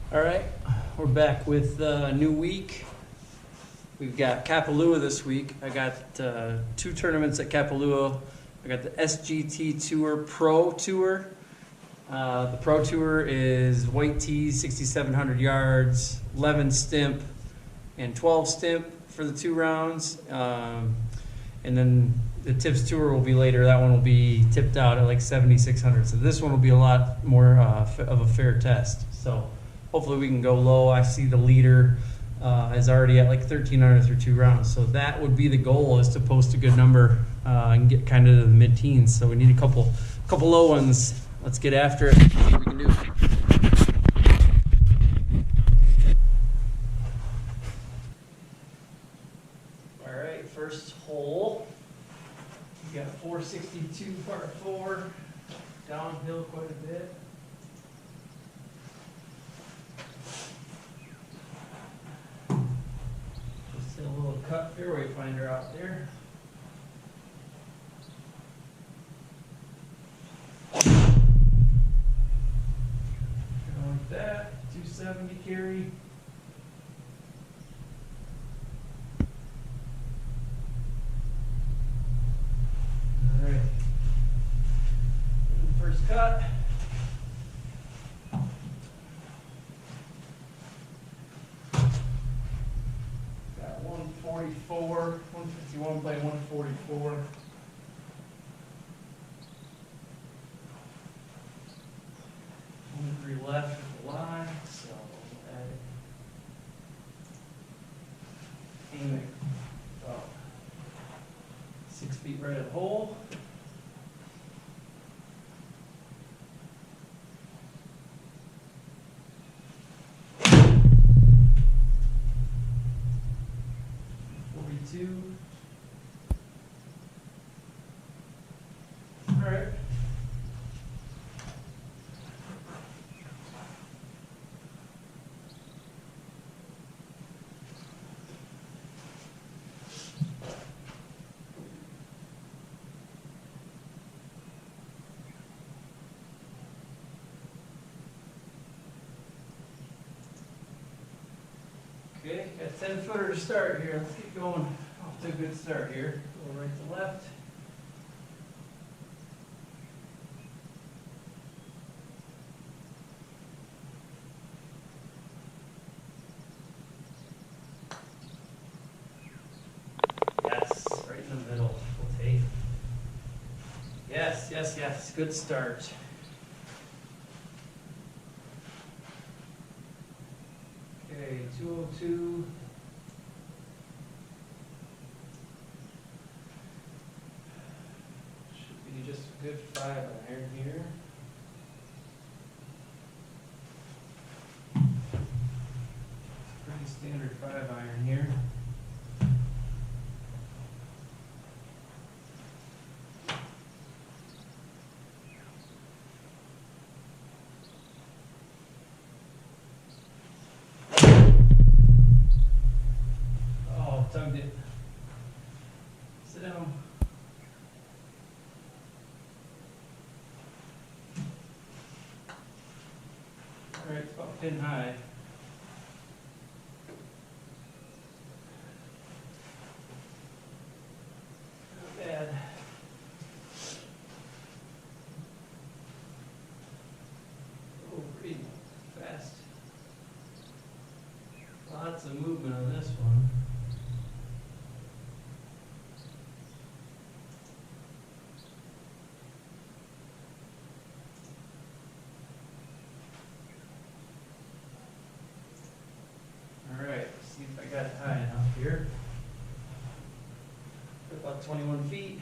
All right, we're back with a new week. We've got Kapalua this week. I got 2 tournaments at Kapalua. I got the SGT Tour Pro Tour. The Pro Tour is white tees, 6,700 yards, 11 stimp, and 12 stimp for the 2 rounds. And then the Tips Tour will be later. That one will be tipped out at like 7,600. So this one will be a lot more of a fair test. So hopefully we can go low. I see the leader is already at like 1,300 through 2 rounds. So that would be the goal, is to post a good number and get kind of to the mid-teens. So we need a couple low ones. Let's get after it. See what we can do. All right, first hole. We got 462 par 4, downhill quite a bit. Just a little cut fairway finder out there. Like that, 270 carry. All right. First cut. Got 144, 151 by 144. 1 left of the line, so we'll add it. Aim it about 6 feet right of the hole. All right. Okay, got 10-footer to start here. Let's get going off to a good start here. Go right to left. Yes, right in the middle. We'll take. Yes, yes, yes. Good start. Okay, 202. Should be just a good 5 iron here. Pretty standard 5 iron here. Tugged it. Sit down. All right, it's about pin high. Not bad. Oh, pretty fast. Lots of movement on this one. See if I got it high enough here. About 21 feet.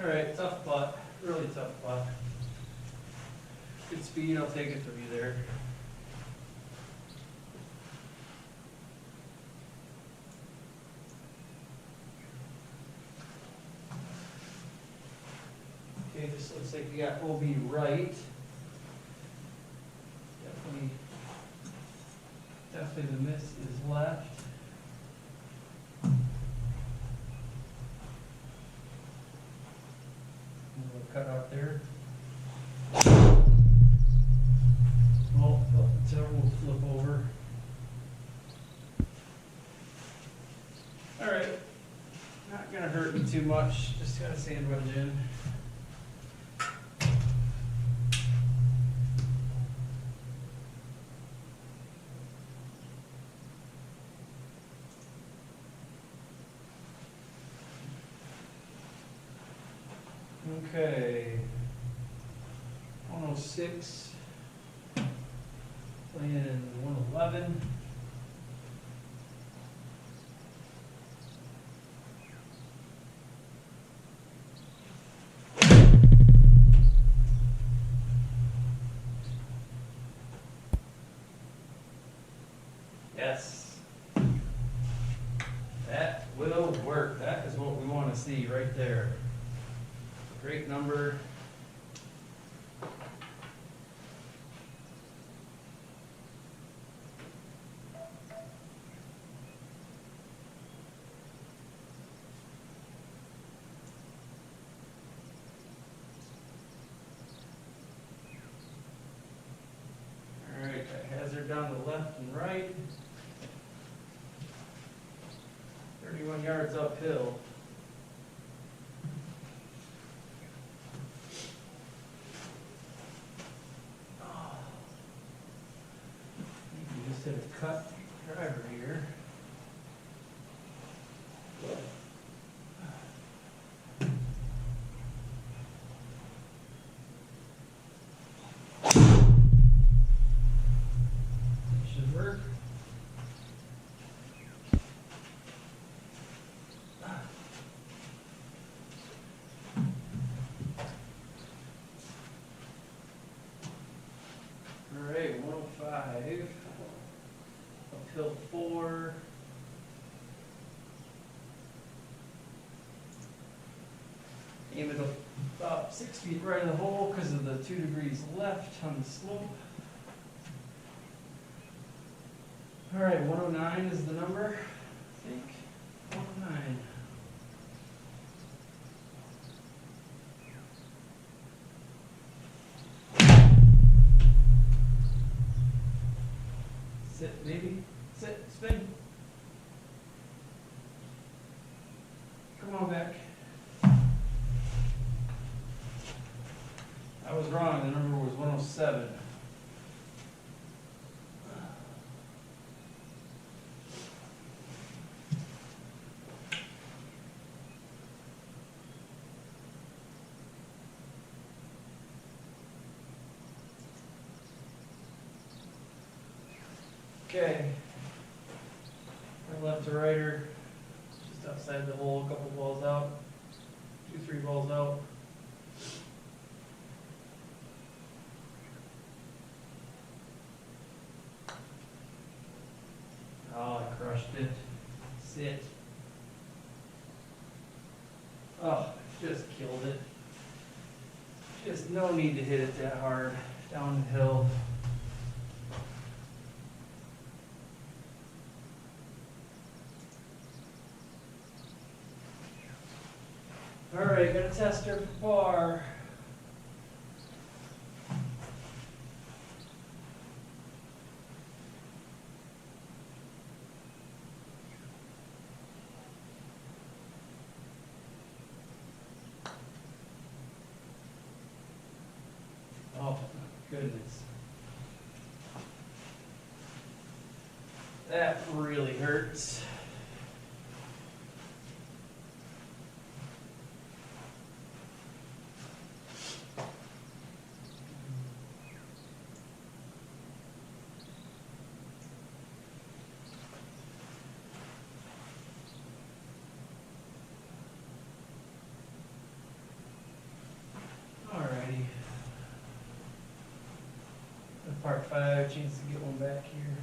All right, tough putt, really tough putt. Good speed, I'll take it from you there. Okay, this looks like you got OB right. Definitely Definitely the miss is left. A little cut out there. Oh, the tiller will flip over. All right, not gonna hurt me too much. Just gotta sandwich in. Okay, 106, playing 111. Yes, that will work. That is what we want to see right there. Great number. All right, got hazard down the left and right. 31 yards uphill. Hit a cut driver here. Should work. All right, 105. Uphill 4. Aim it about 6 feet right in the hole because of the 2 degrees left on the slope. All right, 109 is the number, I think. 109. Sit, maybe. Sit, spin. Come on back. I was wrong, the number was 107. Okay. From left to righter, just outside the hole, a couple balls out, 2-3 balls out. Oh, I crushed it. Sit. Oh, just killed it. Just no need to hit it that hard downhill. All right, got a tester for bar. Oh, goodness. That really hurts. Alrighty. Part 5, chance to get one back here.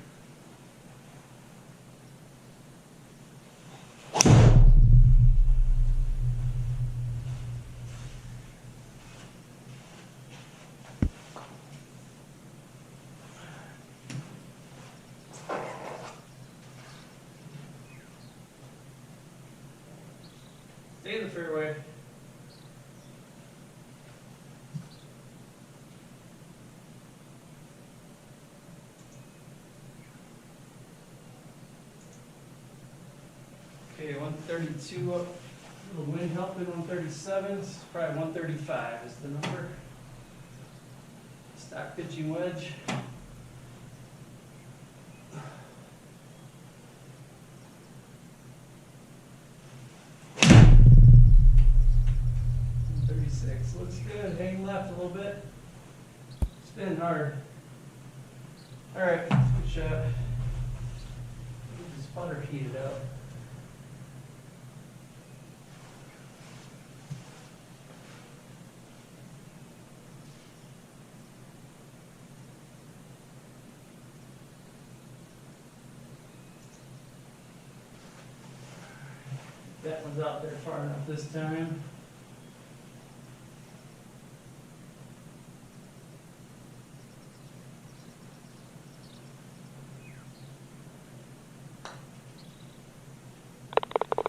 Stay in the fairway. Okay, 132 up. A little wind helping, 137. Probably 135 is the number. Stock pitching wedge. Looks good. Hang left a little bit. Spin hard. All right, good shot. Get this putter heated up. That one's out there far enough this time.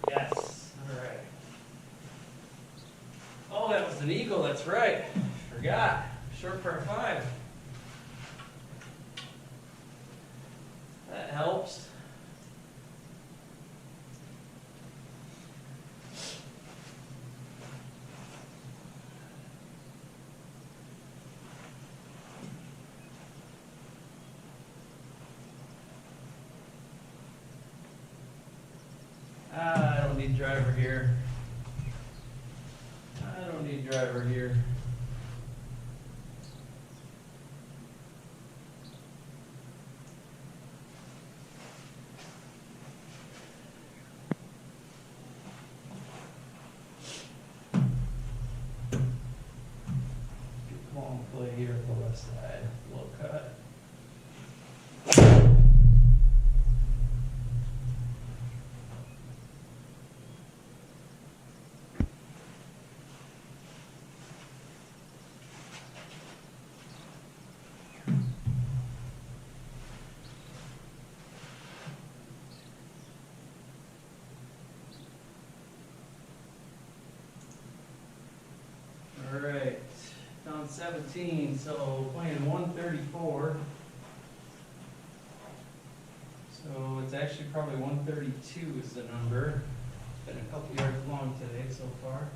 Yes, all right. Oh, that was an eagle, that's right. Forgot. Short par 5. That helps. I don't need driver here. I don't need driver here. Long play here at the left side, low cut. All right, down 17, so playing 134. So it's actually probably 132 is the number. Been a couple yards long today so far.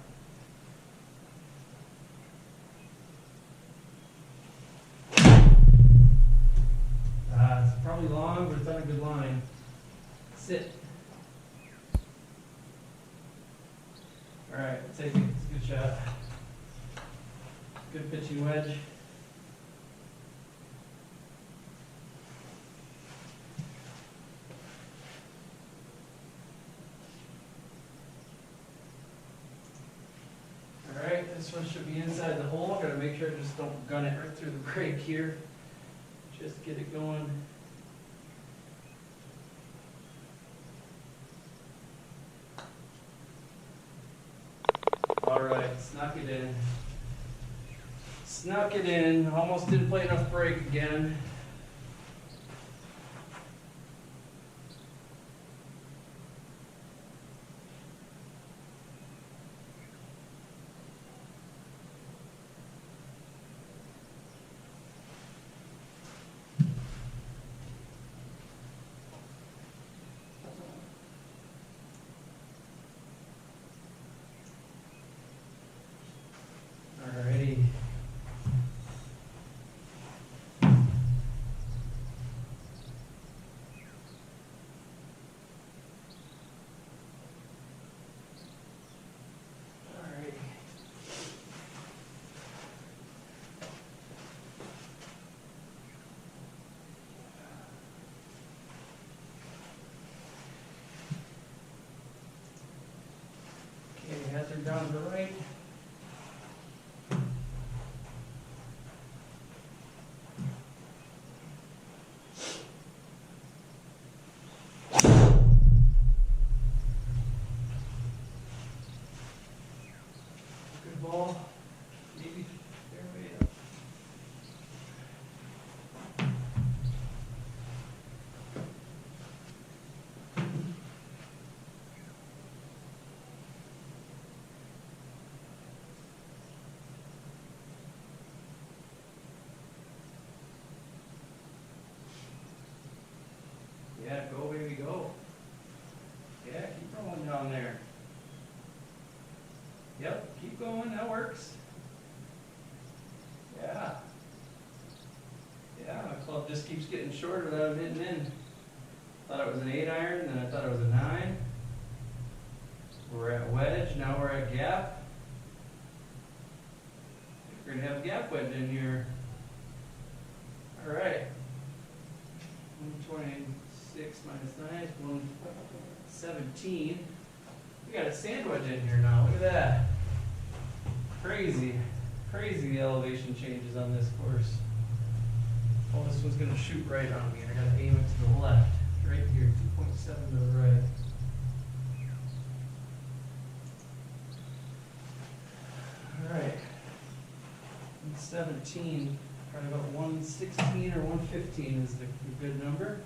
It's probably long, but it's on a good line. Sit. All right, take it. It's a good shot. Good pitching wedge. All right, this one should be inside the hole. Gotta make sure I just don't gun it right through the break here. Just get it going. All right, snuck it in. Snuck it in. Almost didn't play enough break again. Alrighty. Okay, hazard down to the right. Good ball. Maybe fairway up. Yeah, go baby, go. Yeah, keep rolling down there. Yep, keep going, that works. Yeah. Yeah, my club just keeps getting shorter without it hitting in. Thought it was an 8-iron, then I thought it was a 9. We're at wedge, now we're at gap. We're gonna have a gap wedge in here. All right. 126 minus 9 is 117. We got a sand wedge in here now, look at that. Crazy, crazy the elevation changes on this course. Oh, this one's gonna shoot right on me. I gotta aim it to the left, right here, 2.7 to the right. All right, 117, probably about 116 or 115 is the good number.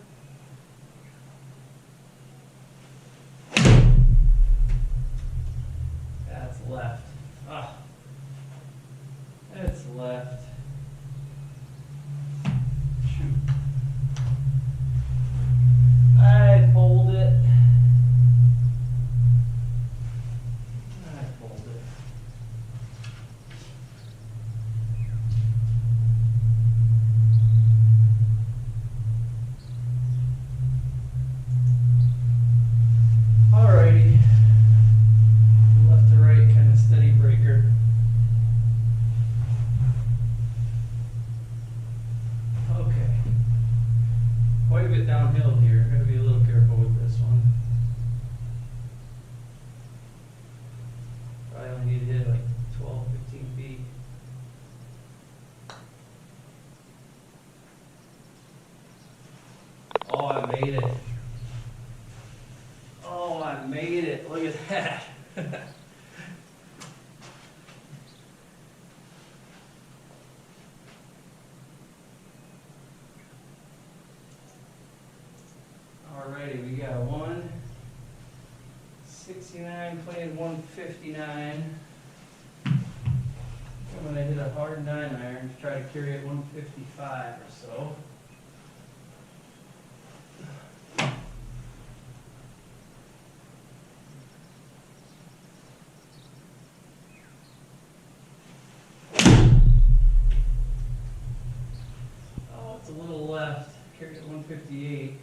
That's left. Ah, that's left. Shoot. I pulled it. I pulled it. Alrighty. Left to right, kind of steady breaker. Okay. Quite a bit downhill here. Gotta be a little careful with this one. Probably only need to hit like 12, 15 feet. Oh, I made it. Oh, I made it. Look at that. Alrighty, we got 169 playing 159. I'm gonna hit a hard 9-iron to try to carry it 155 or so. Oh, it's a little left. Carry it 158.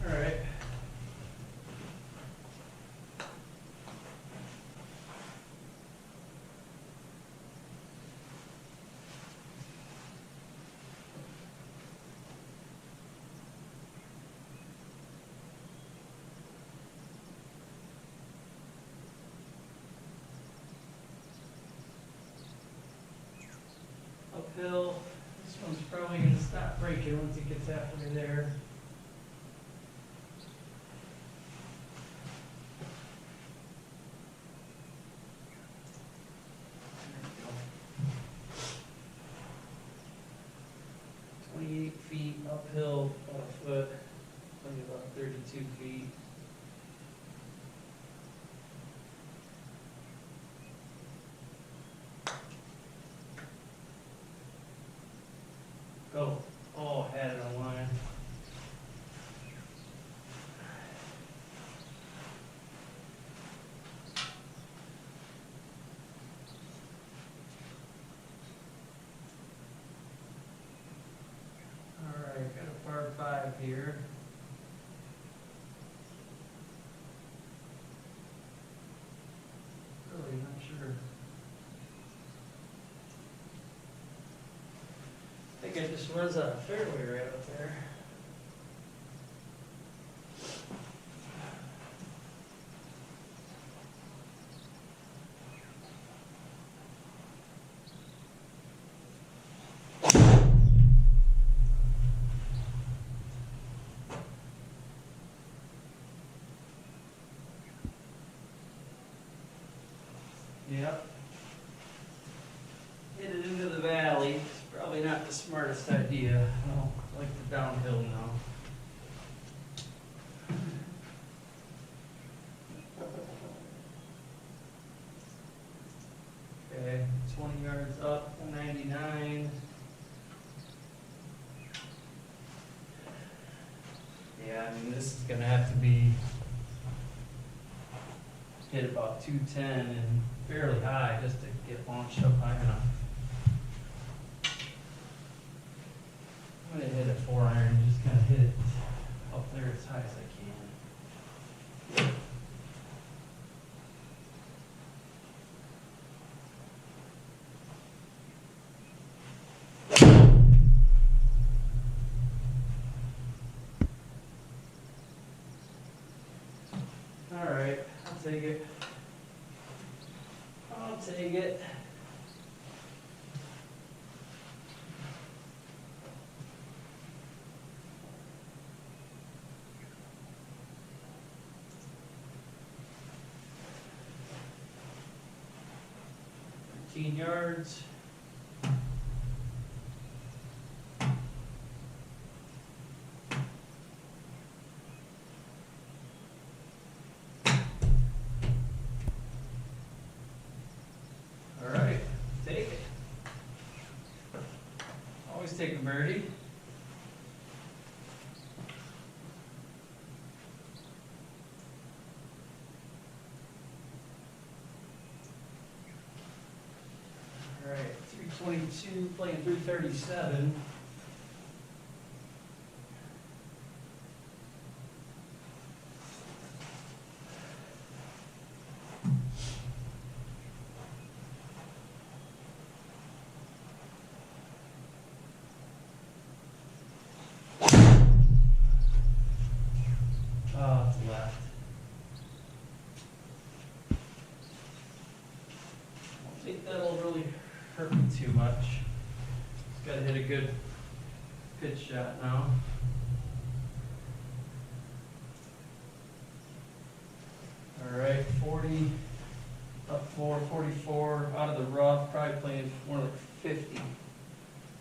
Alright. Uphill. This one's probably going to stop breaking once it gets halfway there. There we go. 28 feet uphill, about a foot, probably about 32 feet. Go. Oh, had it on line. Alright, got a par 5 here. Really not sure. I think it just runs out of fairway right up there. Yep. Hit it into the valley. Probably not the smartest idea. Well, I like the downhill now. Okay, 20 yards up, 199. this is gonna have to be hit about 210 and fairly high just to get launched up high enough. I'm gonna hit a 4-iron, just kind of hit it up there as high as I can. All right, I'll take it. I'll take it. Yards. All right, take it. Always take a birdie. All right, 322, playing 337. Oh, it's left. I don't think that'll really hurt me too much. Just gotta hit a good pitch shot now. All right, 40, up 4, 44, out of the rough, probably playing more like 50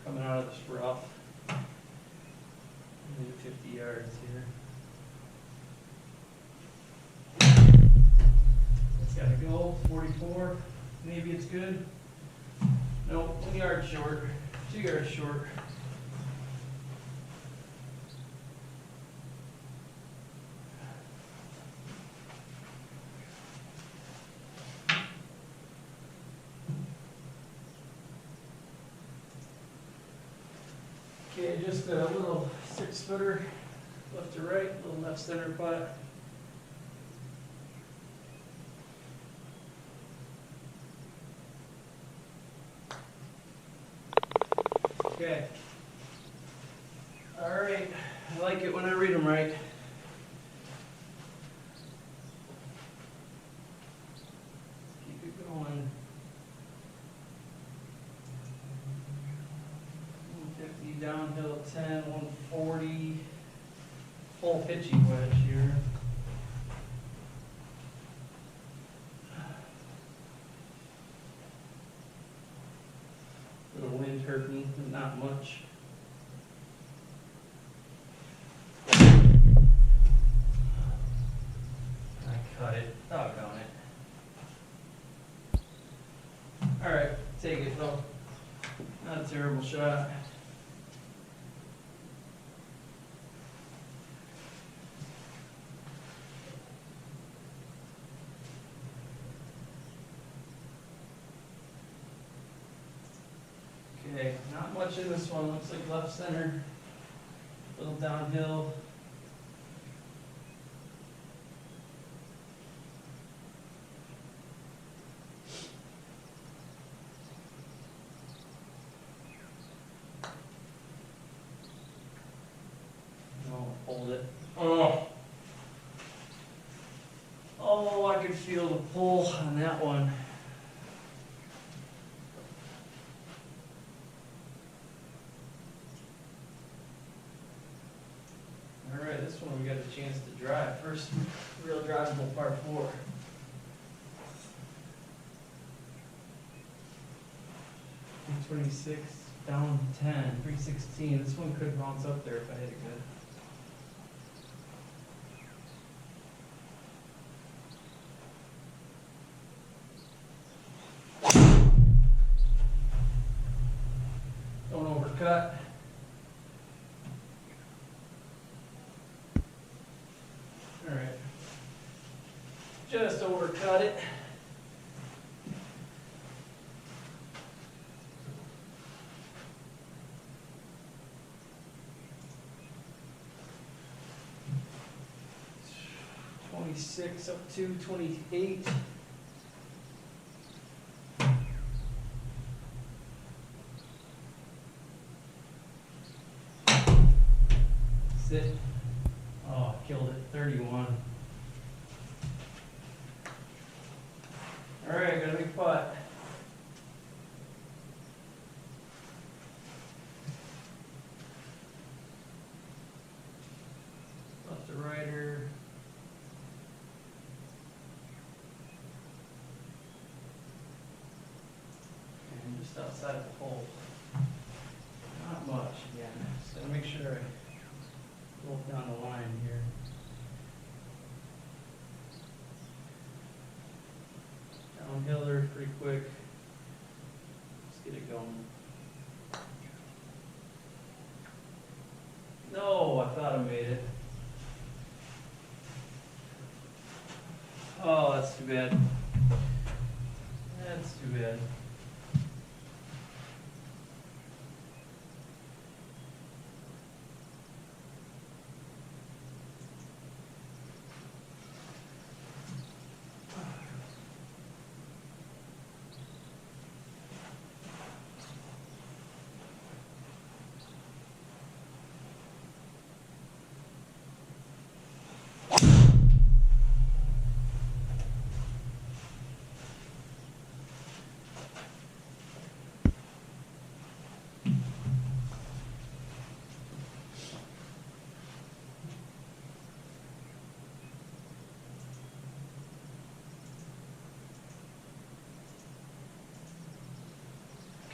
coming out of this rough. Maybe 50 yards here. It's gotta go, 44, maybe it's good. No, 1 yard short, 2 yards short. Okay, just a little 6-footer, left to right, little left center putt. Okay. All right. I like it when I read them right. Keep it going. 150 downhill 10, 140. Full pitchy wedge here. Little wind hurting, but not much. I cut it. Doggone it. Alright, take it though. Not a terrible shot. Okay, not much in this one. Looks like left center. Little downhill. Oh, hold it. Oh. Oh, I could feel the pull on that one. This one we got a chance to drive. First real drivable par 4. .326 down 10, 316. This one could bounce up there if I hit it good. Don't overcut. overcut it. .26 up to 28. Sit. Oh, killed it. 31. All right, got a big putt. Left to righter. And just outside the hole. Not much again. Just gotta make sure I roll down the line here. Downhiller pretty quick. Let's get it going. No, I thought I made it. Oh, that's too bad. That's too bad.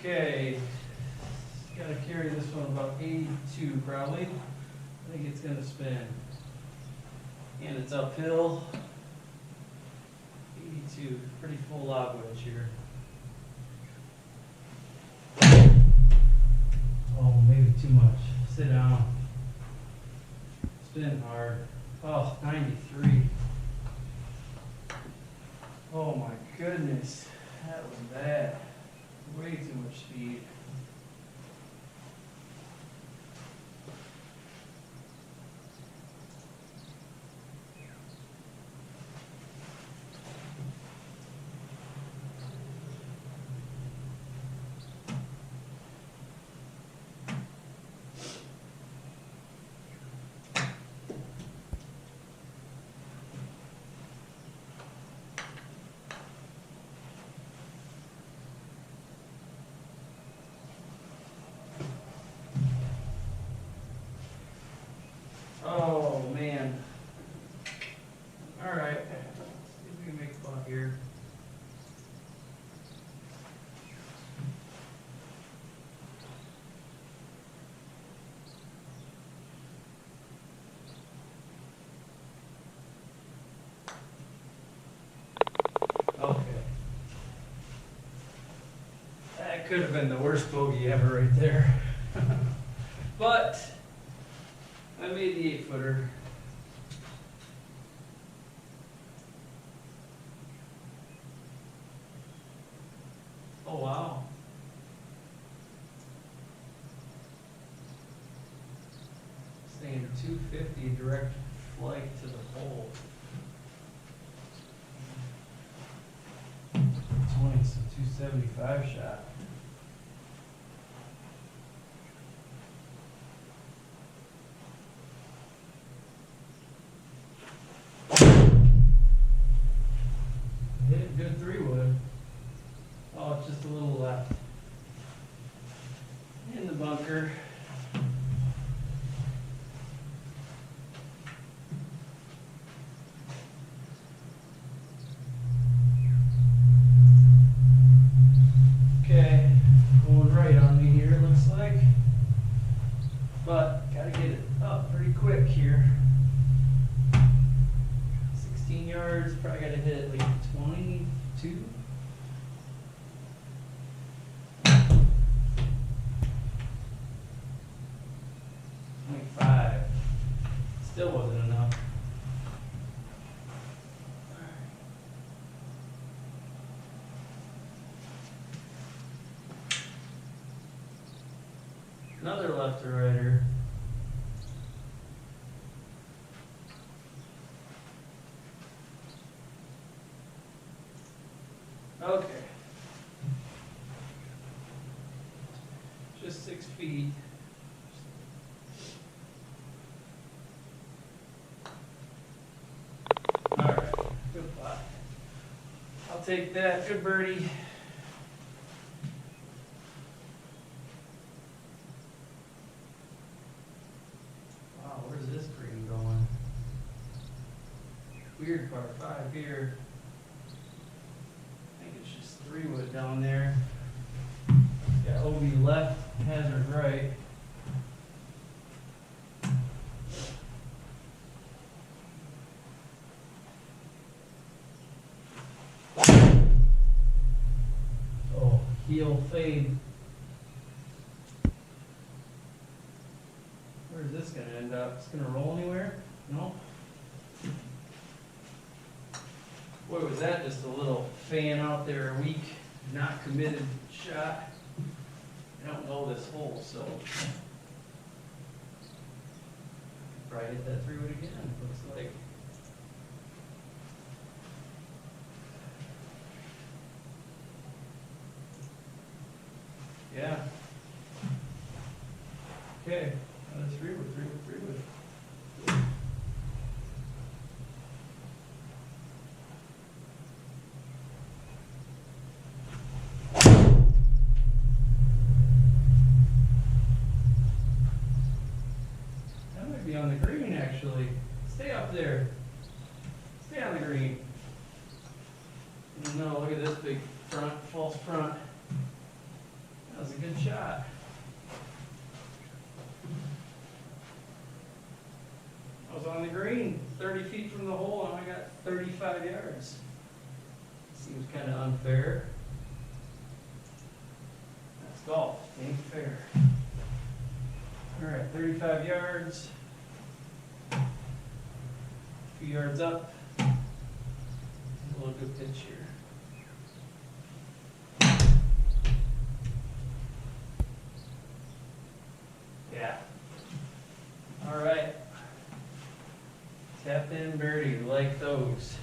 Okay, gotta carry this one about 82 probably. I think it's gonna spin. And it's uphill. 82, pretty full lob wedge here. Oh, maybe too much. Sit down. Spin hard. Oh, 93. Oh my goodness, that was bad. Way too much speed. Oh man. All right. Let's see if we can make a buck here. Okay. That could have been the worst bogey ever right there. But I made the 8-footer. Oh wow. Staying 250 direct flight to the hole. 20, so 275 shot. Good 3-wood. Oh, it's just a little left. In the bunker. Okay, going right on me here, it looks like. But gotta get it up pretty quick here. 16 yards, probably gotta hit it like 22. Still wasn't enough. left or righter. Okay. Just 6 feet. All right, good putt. I'll take that, good birdie. Wow, where's this green going? Weird par 5 here. I think it's just 3-wood down there. Got OB left, hazard right. Oh, heel fade. Where's this gonna end up? It's gonna roll anywhere? No? Boy, was that just a little fan out there, a weak, not committed shot. I don't know this hole, so probably hit that 3-wood again, looks like. Yeah. Okay, 3-wood, 3-wood, 3-wood. Be on the green, actually. Stay up there. Stay on the green. No, look at this big front, false front. That was a good shot. I was on the green, 30 feet from the hole, and I got 35 yards. Seems kind of unfair. That's golf. Ain't fair. All right, 35 yards. 2 yards up. A little good pitch here. Yeah. All right. Tap in birdie, like those.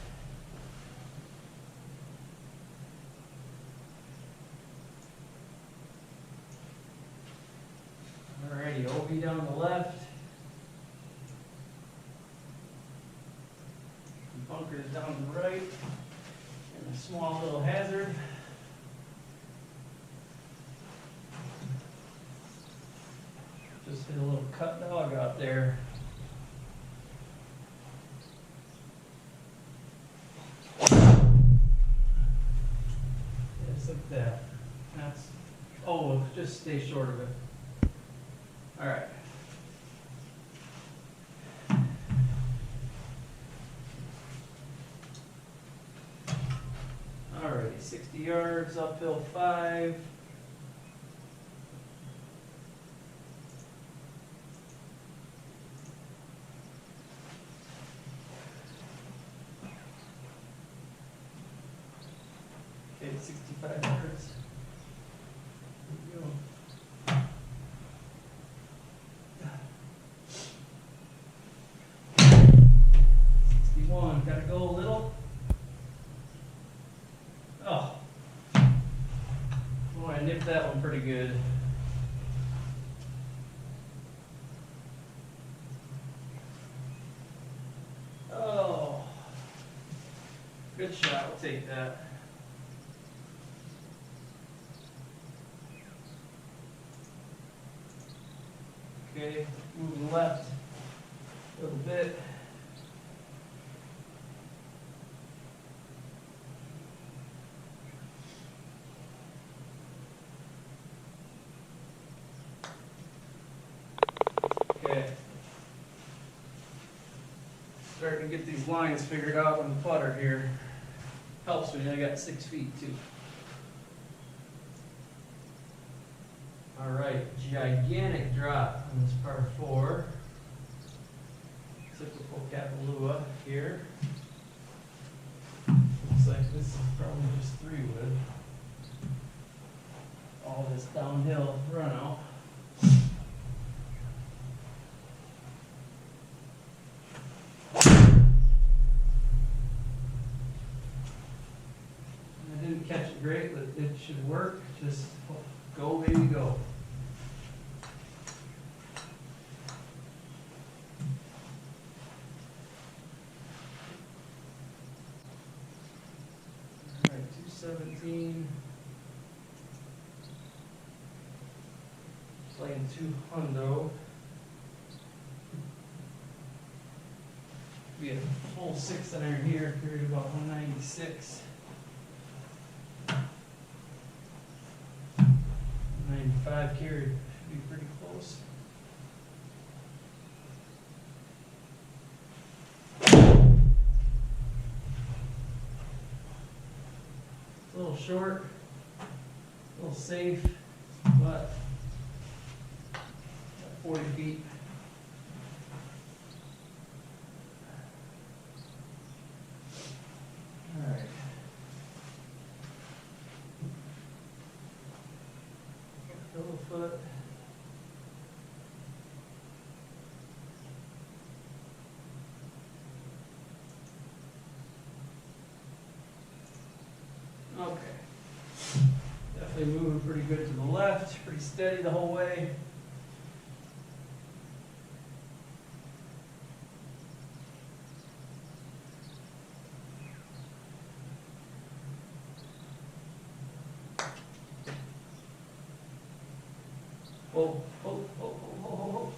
Alrighty, OB down the left. Bunkers down the right. And a small little hazard. Just hit a little cut dog out there. Just like that. That's, oh, just stay short of it. All right. Alrighty, 60 yards, uphill 5. Okay, 65 yards. Here we go. 61, gotta go a little. Oh. Boy, I nipped that one pretty good. Oh. Good shot, we'll take that. Okay, moving left a little bit. Okay. Starting to get these lines figured out on the putter here. Helps me, I got 6 feet too. All right, gigantic drop on this par 4. Typical Kapalua here. Looks like this is probably just 3-wood. All this downhill run out. should work. Just go, baby, go. All right, 217. Playing 200. We had a full 6 iron here, carried about 196. 95 carried, should be pretty close. A little short, a little safe, but 40 feet. All right. Little foot. Okay. Definitely moving pretty good to the left, pretty steady the whole way. Oh, oh, oh, oh, oh, oh.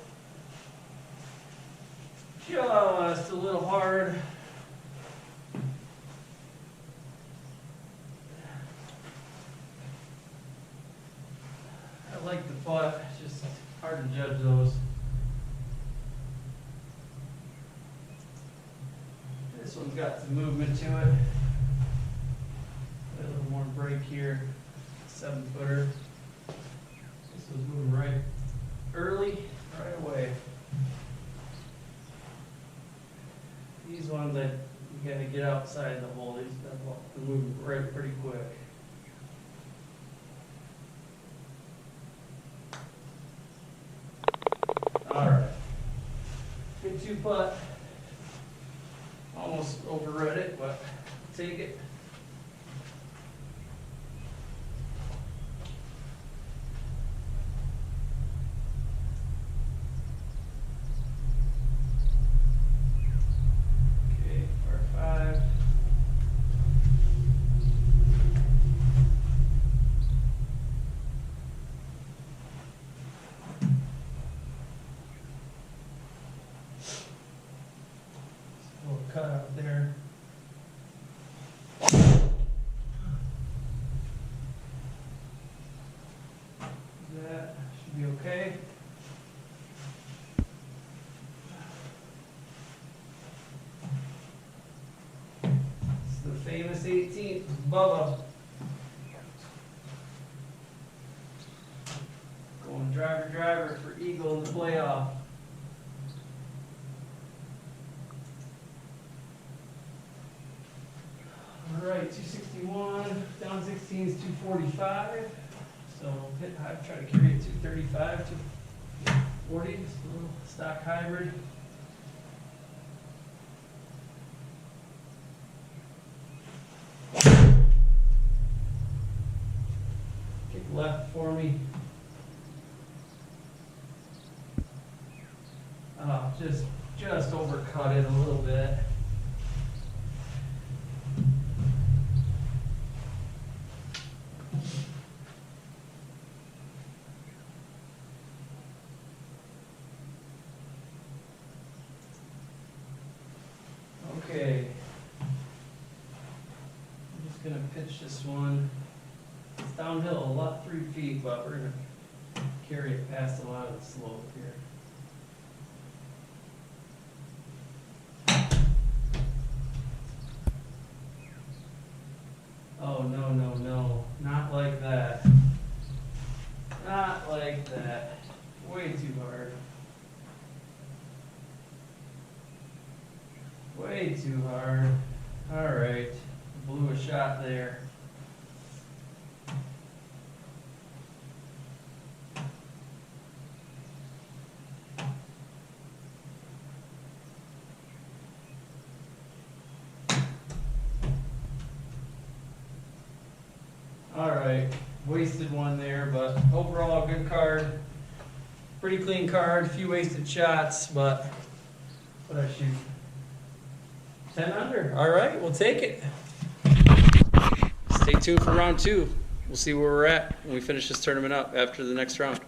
Just a little hard. I like the butt, it's just hard to judge those. This one's got some movement to it. A little more break here. 7-footer. This was moving right early, right away. These ones that you gotta get outside the hole, these are moving right pretty quick. Alright. Good 2-putt. Almost overrode it, but take it. Cut out there. That should be okay. It's the famous 18th, Bubba. Going driver for eagle in the playoff. All right, 261, down 16 is 245. So hit high, try to carry it 235, 240, just a little stock hybrid. Kick left for me. Just overcut it a little bit. Okay, I'm just going to pitch this one. It's downhill a lot, 3 feet, but we're going to carry it past a lot of the slope here. Oh, no, no, no, not like that. Not like that. Way too hard. Way too hard. All right, blew a shot there. All right. I wasted one there, but overall, good card. Pretty clean card, a few wasted shots, but what I shoot? 10 under. All right, we'll take it. Stay tuned for round 2. We'll see where we're at when we finish this tournament up after the next round.